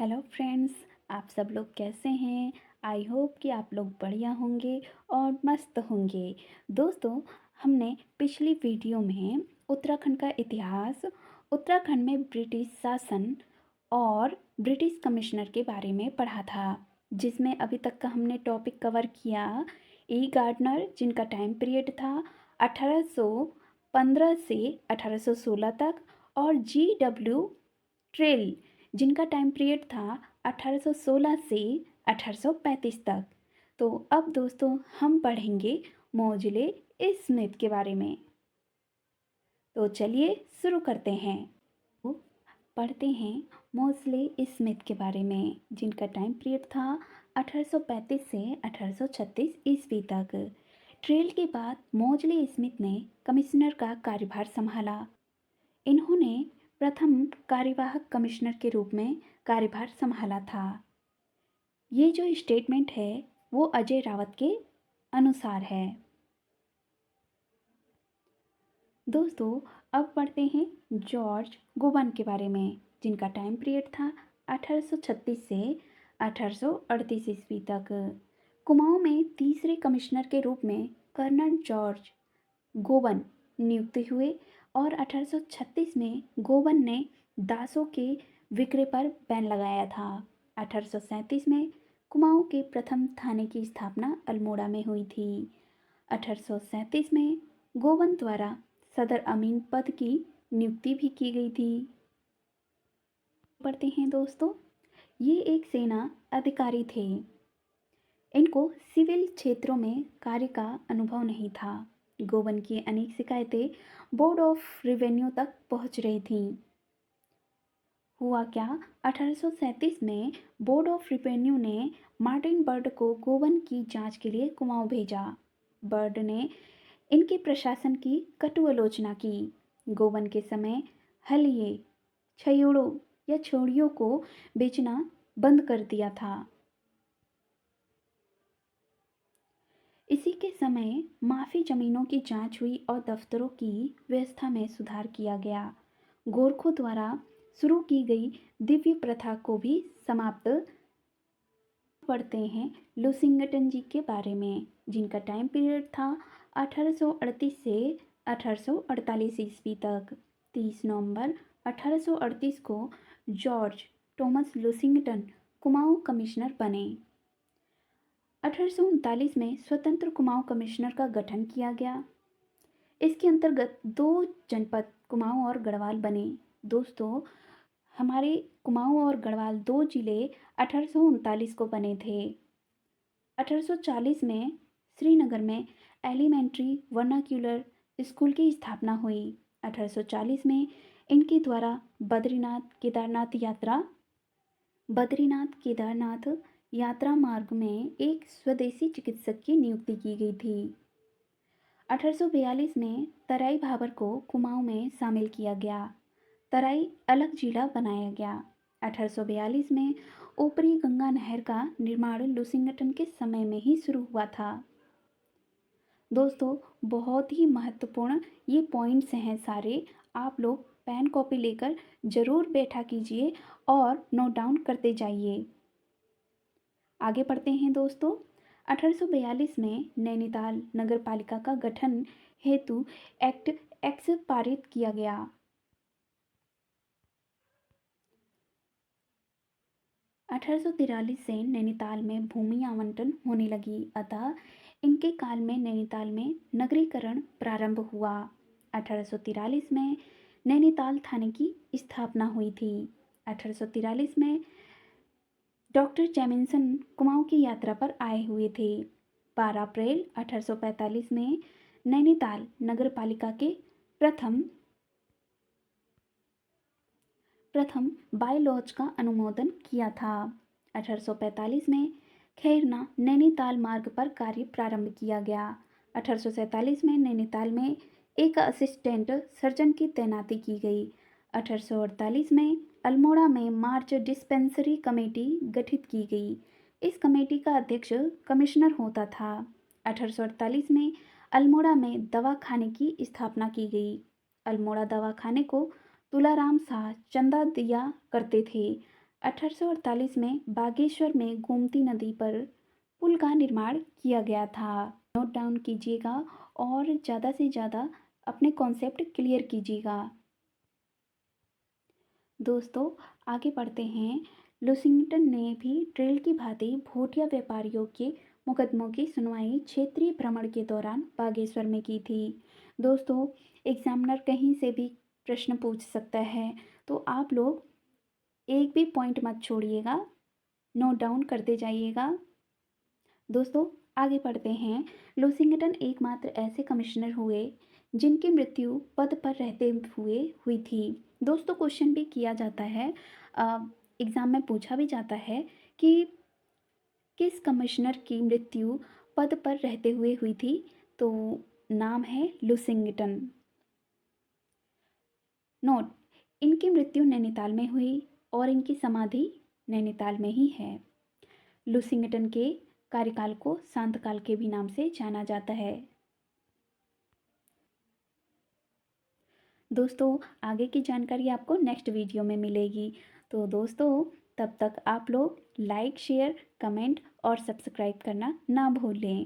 Hello friends. आप सब लोग कैसे हैं? आई होप कि आप लोग बढ़िया होंगे और मस्त होंगे। दोस्तों, हमने पिछली वीडियो में उत्तराखंड का इतिहास, उत्तराखंड में ब्रिटिश शासन और ब्रिटिश कमिश्नर के बारे में पढ़ा था, जिसमें अभी तक का हमने टॉपिक कवर किया ई गार्डनर, जिनका टाइम पीरियड था 1815 से 1816 तक, और जी डब्ल्यू ट्रेल, जिनका टाइम पीरियड था 1816 से 1835 तक। तो अब दोस्तों हम पढ़ेंगे मोजले स्मिथ के बारे में। तो चलिए शुरू करते हैं। तो पढ़ते हैं मोजले स्मिथ के बारे में, जिनका टाइम पीरियड था 1835 से 1836 ईस्वी तक। ट्रेल के बाद मोजले स्मिथ ने कमिश्नर का कार्यभार संभाला। इन्होंने प्रथम कार्यवाहक कमिश्नर के रूप में कार्यभार संभाला था। ये जो स्टेटमेंट है वो अजय रावत के अनुसार है। दोस्तों, अब पढ़ते हैं जॉर्ज गोवन के बारे में, जिनका टाइम पीरियड था 1836 से 1838 ईस्वी तक। कुमाऊं में तीसरे कमिश्नर के रूप में कर्नल जॉर्ज गोवन नियुक्त हुए और 1836 में गोवन ने दासों के विक्रय पर बैन लगाया था। 1837 में कुमाऊं के प्रथम थाने की स्थापना अल्मोड़ा में हुई थी। 1837 में गोवन द्वारा सदर अमीन पद की नियुक्ति भी की गई थी। पढ़ते हैं दोस्तों, ये एक सेना अधिकारी थे। इनको सिविल क्षेत्रों में कार्य का अनुभव नहीं था। गोवन की अनेक शिकायतें बोर्ड ऑफ रेवेन्यू तक पहुंच रही थीं। हुआ क्या, 1837 में बोर्ड ऑफ रेवेन्यू ने मार्टिन बर्ड को गोवन की जांच के लिए कुमाऊं भेजा। बर्ड ने इनके प्रशासन की कटु आलोचना की। गोवन के समय हलिये, छयोड़ों या छोड़ियों को बेचना बंद कर दिया था। इसी के समय माफी जमीनों की जांच हुई और दफ्तरों की व्यवस्था में सुधार किया गया। गोरखों द्वारा शुरू की गई दिव्य प्रथा को भी समाप्त। पढ़ते हैं लुसिंगटन जी के बारे में, जिनका टाइम पीरियड था 1838 से 1848 ईस्वी तक। 30 नवंबर 1838 को George Thomas Lushington Kumaon commissioner बने। 1839 में स्वतंत्र कुमाऊं कमिश्नर का गठन किया गया। इसके अंतर्गत दो जनपद कुमाऊं और गढ़वाल बने। दोस्तों, हमारे कुमाऊं और गढ़वाल दो जिले 1839 को बने थे। 1840 में श्रीनगर में एलिमेंट्री वर्नाक्यूलर स्कूल की स्थापना हुई। 1840 में इनके द्वारा बद्रीनाथ केदारनाथ यात्रा मार्ग में एक स्वदेशी चिकित्सक की नियुक्ति की गई थी। 1842 में तराई भाबर को कुमाऊं में शामिल किया गया। तराई अलग जिला बनाया गया। 1842 में ऊपरी गंगा नहर का निर्माण लुसिंगटन के समय में ही शुरू हुआ था। दोस्तों, बहुत ही महत्वपूर्ण ये पॉइंट्स हैं सारे। आप लोग पेन कॉपी लेकर ज़रूर बैठा कीजिए और नोट डाउन करते जाइए। आगे पढ़ते हैं दोस्तों। 1842 में नैनीताल नगर पालिका का गठन हेतु एक्ट पारित किया गया। 1843 से नैनीताल में भूमि आवंटन होने लगी, अतः इनके काल में नैनीताल में नगरीकरण प्रारंभ हुआ। 1843 में नैनीताल थाने की स्थापना हुई थी। 1843 में डॉक्टर जेमिन्सन कुमाऊं की यात्रा पर आए हुए थे। 12 अप्रैल 1845 में नैनीताल नगर पालिका के प्रथम बायलॉज का अनुमोदन किया था। 1845 में खैरना नैनीताल मार्ग पर कार्य प्रारंभ किया गया। 1847 में नैनीताल में एक असिस्टेंट सर्जन की तैनाती की गई। 1848 में अल्मोड़ा में मार्च डिस्पेंसरी कमेटी गठित की गई। इस कमेटी का अध्यक्ष कमिश्नर होता था। 1848 में अल्मोड़ा में दवाखाने की स्थापना की गई। अल्मोड़ा दवाखाने को तुलाराम शाह चंदा दिया करते थे। 1848 में बागेश्वर में गोमती नदी पर पुल का निर्माण किया गया था। नोट डाउन कीजिएगा और ज़्यादा से ज़्यादा अपने कॉन्सेप्ट क्लियर कीजिएगा। दोस्तों आगे बढ़ते हैं। लुसिंगटन ने भी ट्रेल की भांति भोटिया व्यापारियों के मुकदमों की सुनवाई क्षेत्रीय भ्रमण के दौरान बागेश्वर में की थी। दोस्तों एग्जामिनर कहीं से भी प्रश्न पूछ सकता है, तो आप लोग एक भी पॉइंट मत छोड़िएगा, नोट डाउन करते जाइएगा। दोस्तों आगे बढ़ते हैं। लुसिंगटन एकमात्र ऐसे कमिश्नर हुए जिनकी मृत्यु पद पर रहते हुए हुई थी। दोस्तों क्वेश्चन भी किया जाता है, एग्ज़ाम में पूछा भी जाता है कि किस कमिश्नर की मृत्यु पद पर रहते हुए हुई थी, तो नाम है लुसिंगटन। नोट, इनकी मृत्यु नैनीताल में हुई और इनकी समाधि नैनीताल में ही है। लुसिंगटन के कार्यकाल को शांतकाल के भी नाम से जाना जाता है। दोस्तों आगे की जानकारी आपको नेक्स्ट वीडियो में मिलेगी। तो दोस्तों तब तक आप लोग लाइक शेयर कमेंट और सब्सक्राइब करना ना भूलें।